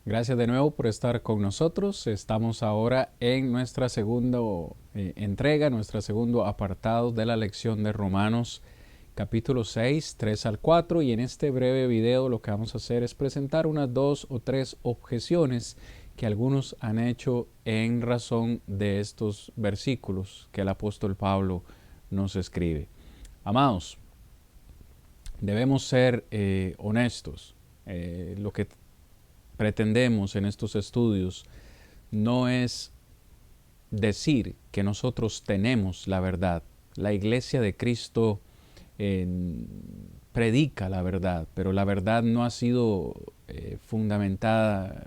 Gracias de nuevo por estar con nosotros. Estamos ahora en nuestra segunda entrega, nuestro segundo apartado de la lección de Romanos capítulo 6, 3 al 4, y en este breve video lo que vamos a hacer es presentar unas 2 o 3 objeciones que algunos han hecho en razón de estos versículos que el apóstol Pablo nos escribe. Amados, debemos ser honestos. Lo que pretendemos en estos estudios no es decir que nosotros tenemos la verdad. La Iglesia de Cristo eh, predica la verdad, pero la verdad no ha sido fundamentada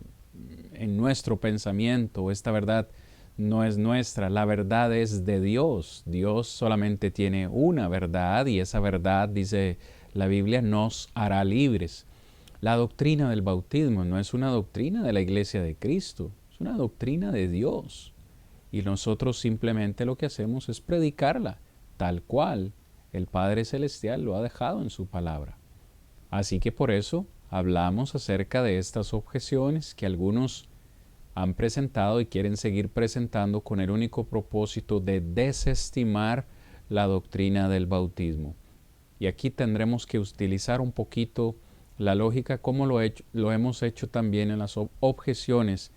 en nuestro pensamiento. Esta verdad no es nuestra, la verdad es de Dios. Dios solamente tiene una verdad y esa verdad, dice la Biblia, nos hará libres. La doctrina del bautismo no es una doctrina de la Iglesia de Cristo, es una doctrina de Dios. Y nosotros simplemente lo que hacemos es predicarla, tal cual el Padre Celestial lo ha dejado en su palabra. Así que por eso hablamos acerca de estas objeciones que algunos han presentado y quieren seguir presentando con el único propósito de desestimar la doctrina del bautismo. Y aquí tendremos que utilizar un poquito la lógica como lo hemos hecho también en las objeciones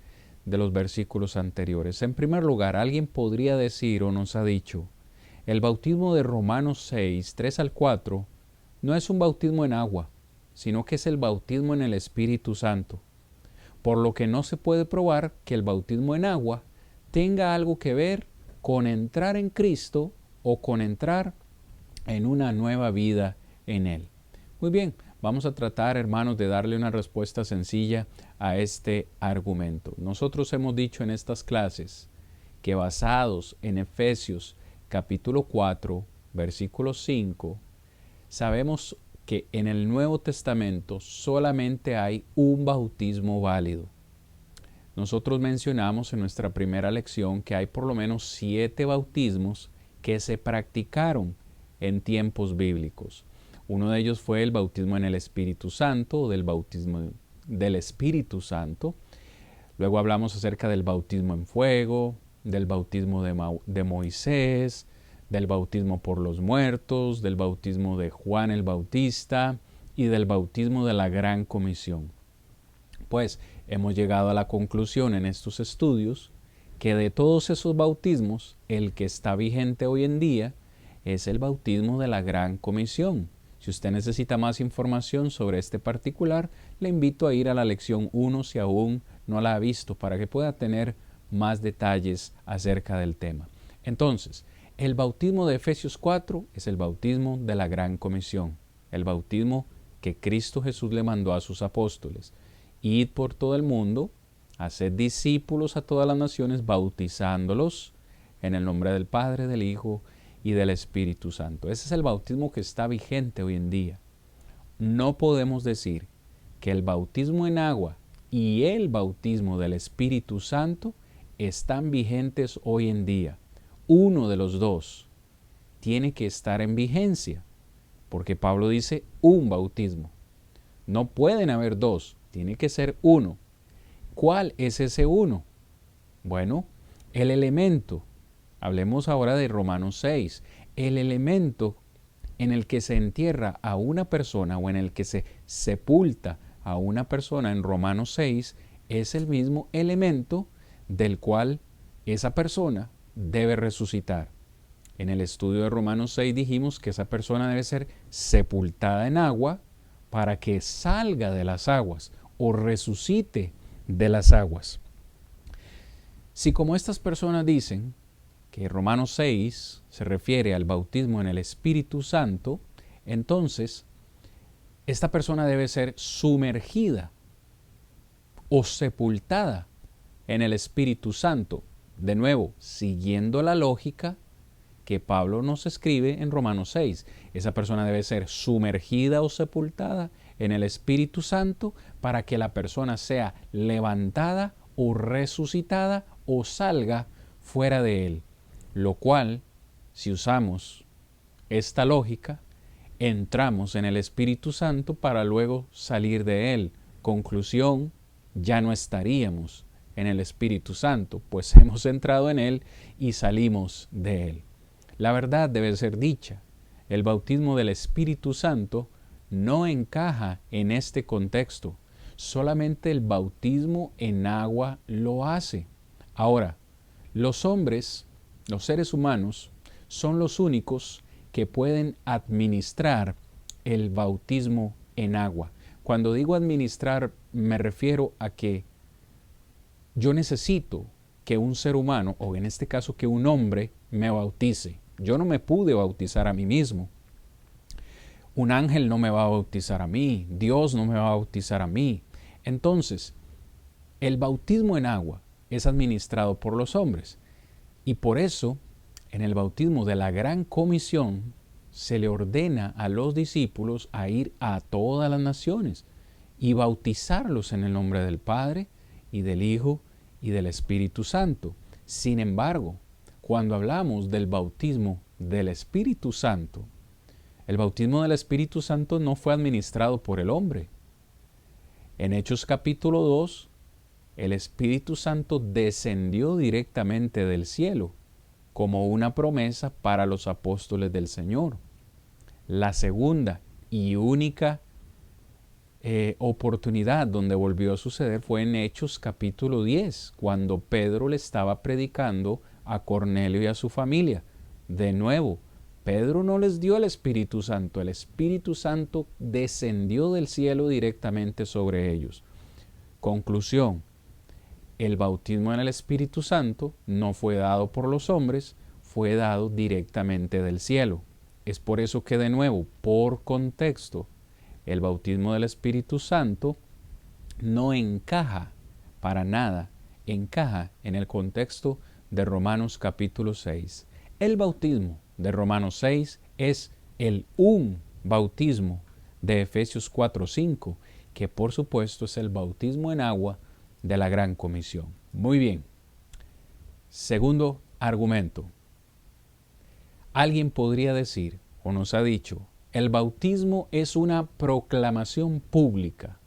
de los versículos anteriores. En primer lugar, alguien podría decir o nos ha dicho, el bautismo de Romanos 6, 3 al 4, no es un bautismo en agua, sino que es el bautismo en el Espíritu Santo, por lo que no se puede probar que el bautismo en agua tenga algo que ver con entrar en Cristo o con entrar en una nueva vida en Él. Muy bien, vamos a tratar, hermanos, de darle una respuesta sencilla a este argumento. Nosotros hemos dicho en estas clases que basados en Efesios capítulo 4, versículo 5, sabemos que en el Nuevo Testamento solamente hay un bautismo válido. Nosotros mencionamos en nuestra primera lección que hay por lo menos 7 bautismos que se practicaron en tiempos bíblicos. Uno de ellos fue el bautismo en el Espíritu Santo, del bautismo del Espíritu Santo. Luego hablamos acerca del bautismo en fuego, del bautismo de Moisés, del bautismo por los muertos, del bautismo de Juan el Bautista y del bautismo de la Gran Comisión. Pues hemos llegado a la conclusión en estos estudios que de todos esos bautismos, el que está vigente hoy en día es el bautismo de la Gran Comisión. Si usted necesita más información sobre este particular, le invito a ir a la lección 1 si aún no la ha visto, para que pueda tener más detalles acerca del tema. Entonces, el bautismo de Efesios 4 es el bautismo de la Gran Comisión, el bautismo que Cristo Jesús le mandó a sus apóstoles. Id por todo el mundo, haced discípulos a todas las naciones, bautizándolos en el nombre del Padre, del Hijo y del Espíritu Santo. Ese es el bautismo que está vigente hoy en día. No podemos decir que el bautismo en agua y el bautismo del Espíritu Santo están vigentes hoy en día. Uno de los dos tiene que estar en vigencia, porque Pablo dice un bautismo. No pueden haber dos, tiene que ser uno. ¿Cuál es ese uno? Bueno, el elemento. Hablemos ahora de Romanos 6. El elemento en el que se entierra a una persona o en el que se sepulta a una persona en Romanos 6 es el mismo elemento del cual esa persona debe resucitar. En el estudio de Romanos 6 dijimos que esa persona debe ser sepultada en agua para que salga de las aguas o resucite de las aguas. Si como estas personas dicen que Romanos 6 se refiere al bautismo en el Espíritu Santo, entonces esta persona debe ser sumergida o sepultada en el Espíritu Santo. De nuevo, siguiendo la lógica que Pablo nos escribe en Romanos 6. Esa persona debe ser sumergida o sepultada en el Espíritu Santo para que la persona sea levantada o resucitada o salga fuera de él. Lo cual, si usamos esta lógica, entramos en el Espíritu Santo para luego salir de él. Conclusión, ya no estaríamos en el Espíritu Santo, pues hemos entrado en Él y salimos de Él. La verdad debe ser dicha. El bautismo del Espíritu Santo no encaja en este contexto. Solamente el bautismo en agua lo hace. Ahora, los hombres, los seres humanos, son los únicos que pueden administrar el bautismo en agua. Cuando digo administrar, me refiero a que yo necesito que un ser humano, o en este caso que un hombre, me bautice. Yo no me pude bautizar a mí mismo. Un ángel no me va a bautizar a mí. Dios no me va a bautizar a mí. Entonces, el bautismo en agua es administrado por los hombres. Y por eso, en el bautismo de la Gran Comisión, se le ordena a los discípulos a ir a todas las naciones y bautizarlos en el nombre del Padre y del Hijo y del Espíritu Santo. Sin embargo, cuando hablamos del bautismo del Espíritu Santo, el bautismo del Espíritu Santo no fue administrado por el hombre. En Hechos capítulo 2, el Espíritu Santo descendió directamente del cielo como una promesa para los apóstoles del Señor. La segunda y única oportunidad donde volvió a suceder fue en Hechos capítulo 10, cuando Pedro le estaba predicando a Cornelio y a su familia. De nuevo, Pedro no les dio el Espíritu Santo descendió del cielo directamente sobre ellos. Conclusión, el bautismo en el Espíritu Santo no fue dado por los hombres, fue dado directamente del cielo. Es por eso que de nuevo, por contexto, el bautismo del Espíritu Santo no encaja para nada, encaja en el contexto de Romanos capítulo 6. El bautismo de Romanos 6 es un bautismo de Efesios 4:5, que por supuesto es el bautismo en agua de la Gran Comisión. Muy bien. Segundo argumento. Alguien podría decir, o nos ha dicho, el bautismo es una proclamación pública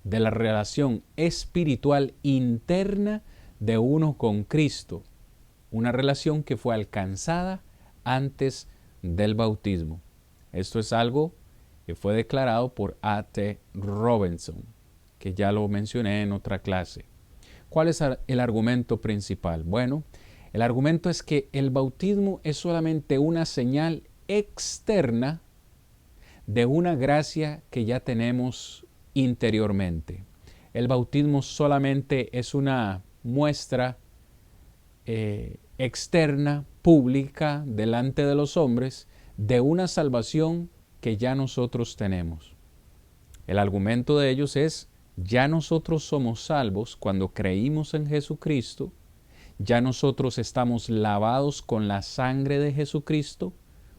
de la relación espiritual interna de uno con Cristo, una relación que fue alcanzada antes del bautismo. Esto es algo que fue declarado por A.T. Robertson, que ya lo mencioné en otra clase. ¿Cuál es el argumento principal? Bueno, el argumento es que el bautismo es solamente una señal externa de una gracia que ya tenemos interiormente. El bautismo solamente es una muestra externa, pública, delante de los hombres, de una salvación que ya nosotros tenemos. El argumento de ellos es, ya nosotros somos salvos cuando creímos en Jesucristo, ya nosotros estamos lavados con la sangre de Jesucristo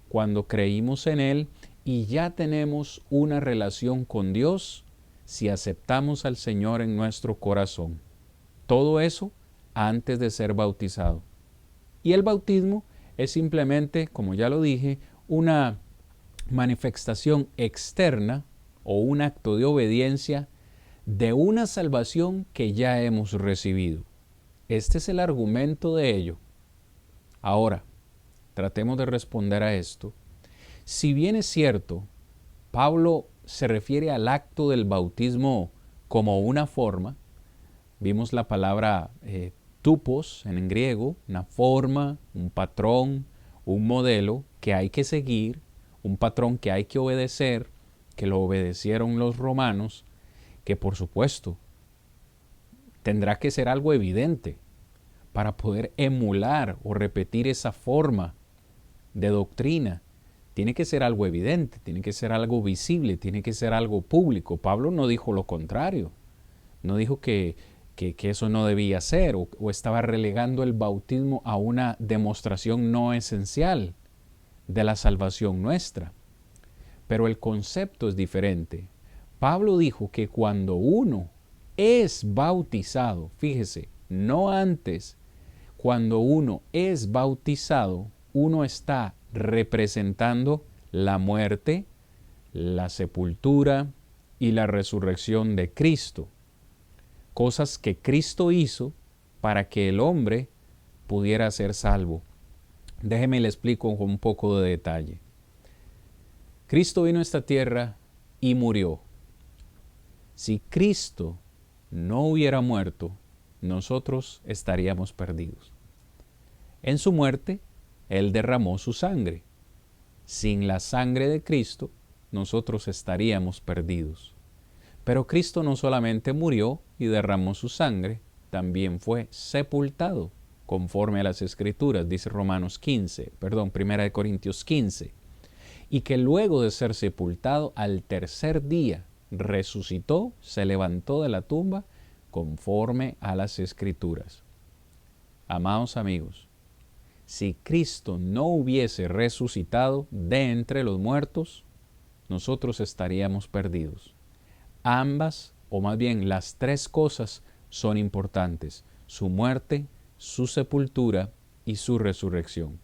cuando creímos en Él y ya tenemos una relación con Dios si aceptamos al Señor en nuestro corazón. Todo eso antes de ser bautizado. Y el bautismo es simplemente, como ya lo dije, una manifestación externa o un acto de obediencia de una salvación que ya hemos recibido. Este es el argumento de ello. Ahora, tratemos de responder a esto. Si bien es cierto, Pablo se refiere al acto del bautismo como una forma, vimos la palabra tupos en griego, una forma, un patrón, un modelo que hay que seguir, un patrón que hay que obedecer, que lo obedecieron los romanos, que por supuesto tendrá que ser algo evidente para poder emular o repetir esa forma de doctrina. Tiene que ser algo evidente, tiene que ser algo visible, tiene que ser algo público. Pablo no dijo lo contrario, no dijo que eso no debía ser o estaba relegando el bautismo a una demostración no esencial de la salvación nuestra. Pero el concepto es diferente. Pablo dijo que cuando uno es bautizado, fíjese, no antes, cuando uno es bautizado, uno está representando la muerte, la sepultura y la resurrección de Cristo. cosas que Cristo hizo para que el hombre pudiera ser salvo. Déjeme le explico con un poco de detalle. Cristo vino a esta tierra y murió. Si Cristo no hubiera muerto, nosotros estaríamos perdidos. En su muerte, Él derramó su sangre. Sin la sangre de Cristo, nosotros estaríamos perdidos. Pero Cristo no solamente murió y derramó su sangre, también fue sepultado, conforme a las Escrituras, dice Romanos 1 Corintios 15, y que luego de ser sepultado al tercer día resucitó, se levantó de la tumba, conforme a las Escrituras. Amados amigos, si Cristo no hubiese resucitado de entre los muertos, nosotros estaríamos perdidos. Ambas, o más bien las tres cosas, son importantes: su muerte, su sepultura y su resurrección.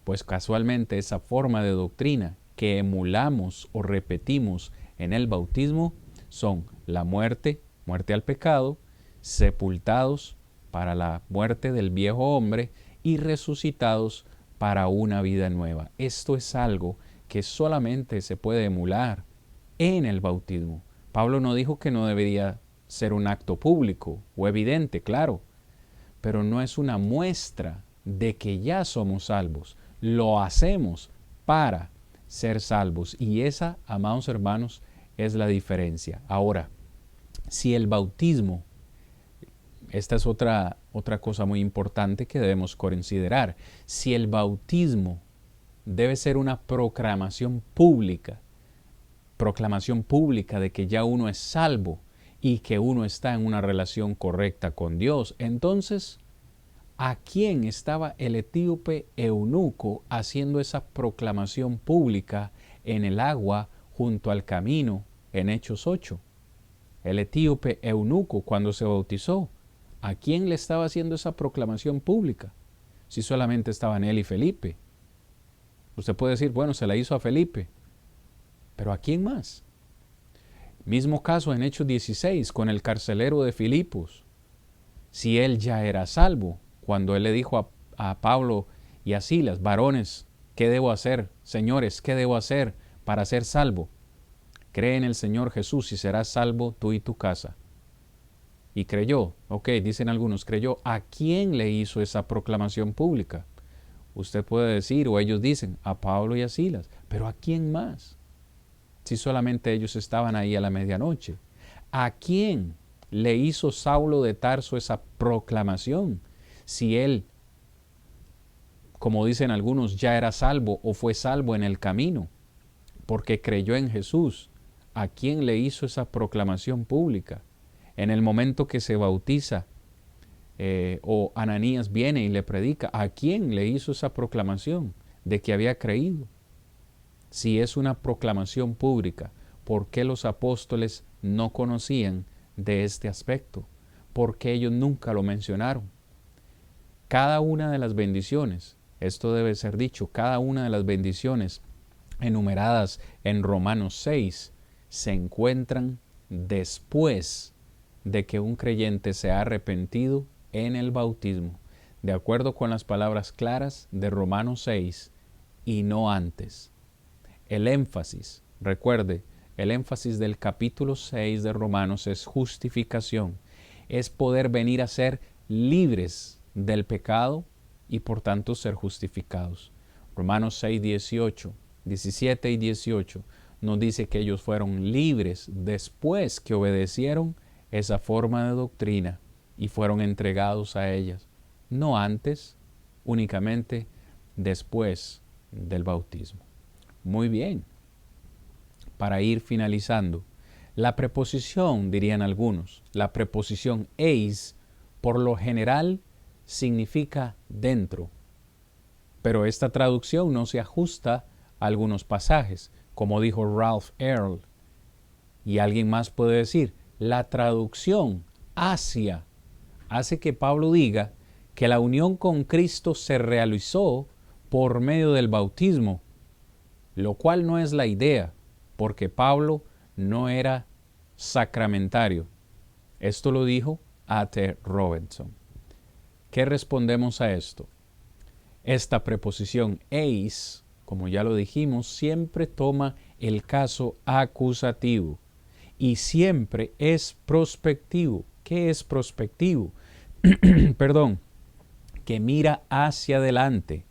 Pues casualmente esa forma de doctrina que emulamos o repetimos en el bautismo son la muerte, muerte al pecado, sepultados para la muerte del viejo hombre y resucitados para una vida nueva. Esto es algo que solamente se puede emular en el bautismo. Pablo no dijo que no debería ser un acto público o evidente, claro, pero no es una muestra de que ya somos salvos. Lo hacemos para ser salvos, y esa, amados hermanos, es la diferencia. Ahora, si el bautismo, esta es otra cosa muy importante que debemos considerar, si el bautismo debe ser una proclamación pública de que ya uno es salvo y que uno está en una relación correcta con Dios, entonces, ¿a quién estaba el etíope eunuco haciendo esa proclamación pública en el agua junto al camino en Hechos 8? El etíope eunuco, cuando se bautizó, ¿a quién le estaba haciendo esa proclamación pública? Si solamente estaban él y Felipe. Usted puede decir, bueno, se la hizo a Felipe, pero ¿a quién más? Mismo caso en Hechos 16 con el carcelero de Filipos. Si él ya era salvo, cuando él le dijo a Pablo y a Silas, varones, ¿qué debo hacer? Señores, ¿qué debo hacer para ser salvo? Cree en el Señor Jesús y serás salvo tú y tu casa. Y creyó, dicen algunos, creyó. ¿A quién le hizo esa proclamación pública? Usted puede decir, o ellos dicen, a Pablo y a Silas, pero ¿a quién más? Si solamente ellos estaban ahí a la medianoche. ¿A quién le hizo Saulo de Tarso esa proclamación? Si él, como dicen algunos, ya era salvo o fue salvo en el camino, porque creyó en Jesús, ¿a quién le hizo esa proclamación pública? En el momento que se bautiza, o Ananías viene y le predica, ¿a quién le hizo esa proclamación de que había creído? Si es una proclamación pública, ¿por qué los apóstoles no conocían de este aspecto? ¿Por qué ellos nunca lo mencionaron? Cada una de las bendiciones, esto debe ser dicho, cada una de las bendiciones enumeradas en Romanos 6 se encuentran después de que un creyente se ha arrepentido en el bautismo, de acuerdo con las palabras claras de Romanos 6, y no antes. El énfasis, recuerde, el énfasis del capítulo 6 de Romanos es justificación, es poder venir a ser libres del pecado y por tanto ser justificados. Romanos 6, 17 y 18 nos dice que ellos fueron libres después que obedecieron esa forma de doctrina y fueron entregados a ellas, no antes, únicamente después del bautismo. Muy bien. Para ir finalizando, la preposición, dirían algunos, la preposición eis, por lo general significa dentro, pero esta traducción no se ajusta a algunos pasajes, como dijo Ralph Earl. Y alguien más puede decir, la traducción hacia hace que Pablo diga que la unión con Cristo se realizó por medio del bautismo, lo cual no es la idea, porque Pablo no era sacramentario. Esto lo dijo A.T. Robertson. ¿Qué respondemos a esto? Esta preposición eis, como ya lo dijimos, siempre toma el caso acusativo y siempre es prospectivo. ¿Qué es prospectivo? Perdón, que mira hacia adelante,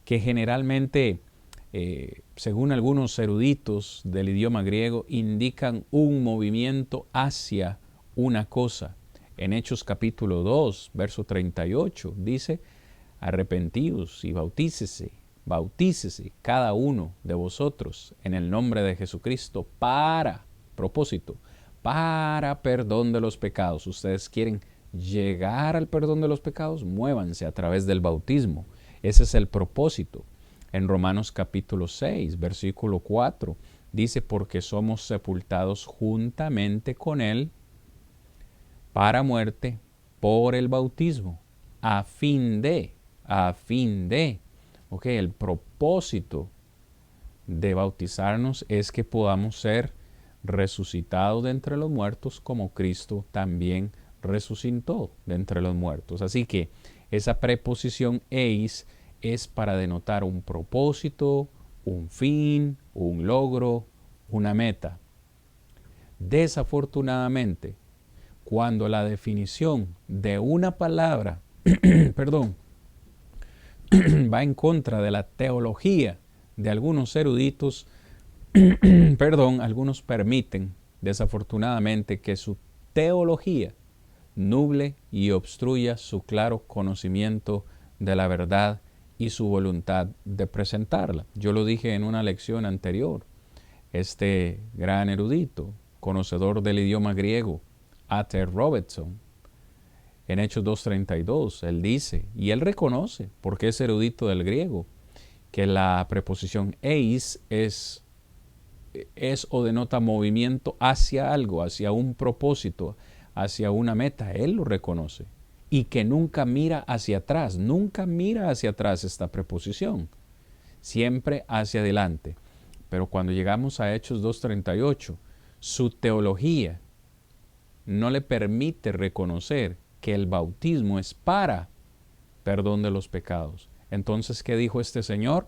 que generalmente, según algunos eruditos del idioma griego, indican un movimiento hacia una cosa. En Hechos capítulo 2, verso 38, dice: arrepentíos y bautícese cada uno de vosotros en el nombre de Jesucristo para perdón de los pecados. Ustedes quieren llegar al perdón de los pecados, muévanse a través del bautismo. Ese es el propósito. En Romanos capítulo 6, versículo 4, dice: porque somos sepultados juntamente con Él para muerte por el bautismo, a fin de, el propósito de bautizarnos es que podamos ser resucitados de entre los muertos como Cristo también resucitó de entre los muertos. Así que esa preposición eis es para denotar un propósito, un fin, un logro, una meta. Desafortunadamente, cuando la definición de una palabra va en contra de la teología de algunos eruditos, algunos permiten, desafortunadamente, que su teología nuble y obstruya su claro conocimiento de la verdad y su voluntad de presentarla. Yo lo dije en una lección anterior. Este gran erudito, conocedor del idioma griego, A.T. Robertson, en Hechos 2.32, él dice, y él reconoce, porque es erudito del griego, que la preposición eis es o denota movimiento hacia algo, hacia un propósito, hacia una meta. Él lo reconoce. Y que nunca mira hacia atrás esta preposición. Siempre hacia adelante. Pero cuando llegamos a Hechos 2.38, su teología no le permite reconocer que el bautismo es para perdón de los pecados. Entonces, ¿qué dijo este señor?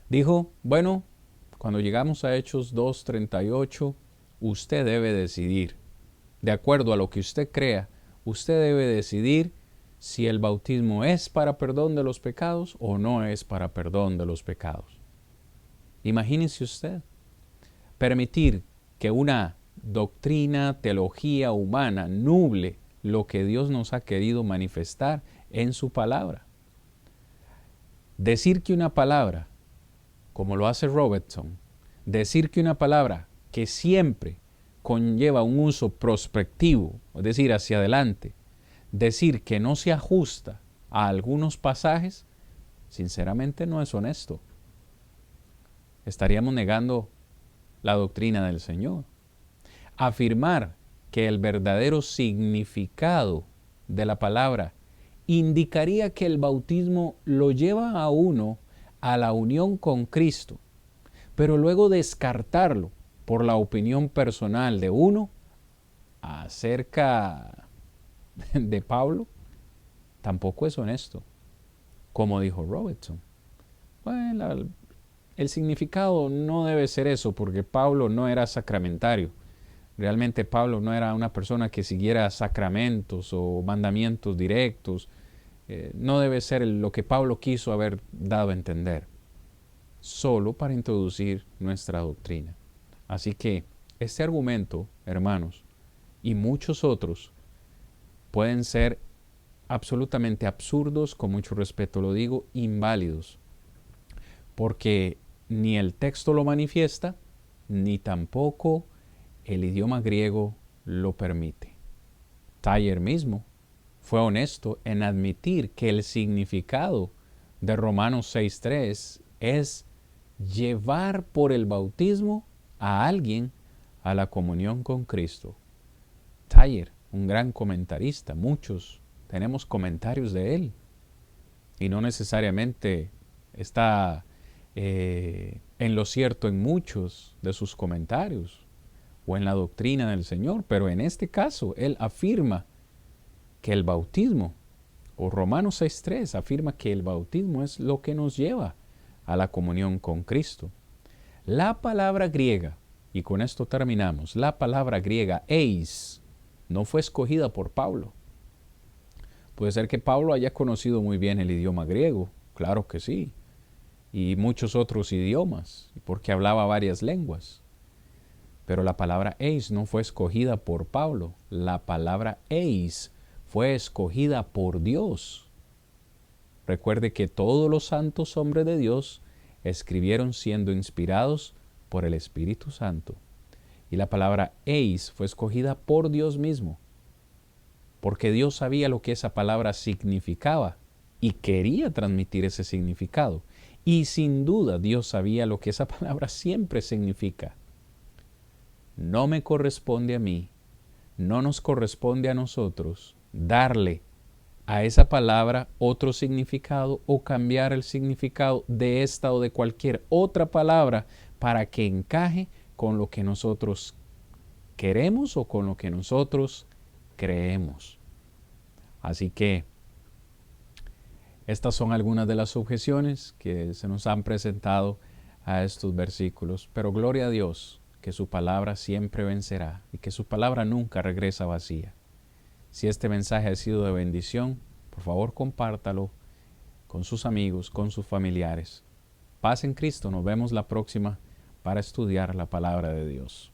Dijo, bueno, cuando llegamos a Hechos 2.38, usted debe decidir. De acuerdo a lo que usted crea, usted debe decidir si el bautismo es para perdón de los pecados o no es para perdón de los pecados. Imagínese usted permitir que una doctrina, teología humana nuble lo que Dios nos ha querido manifestar en su palabra. Decir que una palabra, como lo hace Robertson, decir que una palabra que siempre conlleva un uso prospectivo, es decir, hacia adelante, decir que no se ajusta a algunos pasajes, sinceramente no es honesto. Estaríamos negando la doctrina del Señor. Afirmar que el verdadero significado de la palabra indicaría que el bautismo lo lleva a uno a la unión con Cristo, pero luego descartarlo por la opinión personal de uno acerca de Pablo, tampoco es honesto, como dijo Robertson. Bueno, el significado no debe ser eso, porque Pablo no era sacramentario. Realmente Pablo no era una persona que siguiera sacramentos o mandamientos directos. No debe ser lo que Pablo quiso haber dado a entender, solo para introducir nuestra doctrina. Así que este argumento, hermanos, y muchos otros, pueden ser absolutamente absurdos, con mucho respeto lo digo, inválidos, porque ni el texto lo manifiesta, ni tampoco el idioma griego lo permite. Tyler mismo fue honesto en admitir que el significado de Romanos 6.3 es llevar por el bautismo a alguien a la comunión con Cristo. Tyler, un gran comentarista, muchos tenemos comentarios de él y no necesariamente está en lo cierto en muchos de sus comentarios o en la doctrina del Señor, pero en este caso él afirma que el bautismo, o Romanos 6.3 afirma que el bautismo es lo que nos lleva a la comunión con Cristo. La palabra griega, y con esto terminamos, la palabra griega eis no fue escogida por Pablo. Puede ser que Pablo haya conocido muy bien el idioma griego, claro que sí, y muchos otros idiomas, porque hablaba varias lenguas. Pero la palabra eis no fue escogida por Pablo, la palabra eis fue escogida por Dios. Recuerde que todos los santos hombres de Dios escribieron siendo inspirados por el Espíritu Santo. Y la palabra eis fue escogida por Dios mismo, porque Dios sabía lo que esa palabra significaba y quería transmitir ese significado. Y sin duda Dios sabía lo que esa palabra siempre significa. No me corresponde a mí, no nos corresponde a nosotros darle a esa palabra otro significado o cambiar el significado de esta o de cualquier otra palabra para que encaje con lo que nosotros queremos o con lo que nosotros creemos. Así que estas son algunas de las objeciones que se nos han presentado a estos versículos, pero gloria a Dios que su palabra siempre vencerá y que su palabra nunca regresa vacía. Si este mensaje ha sido de bendición, por favor compártalo con sus amigos, con sus familiares. Paz en Cristo, nos vemos la próxima para estudiar la palabra de Dios.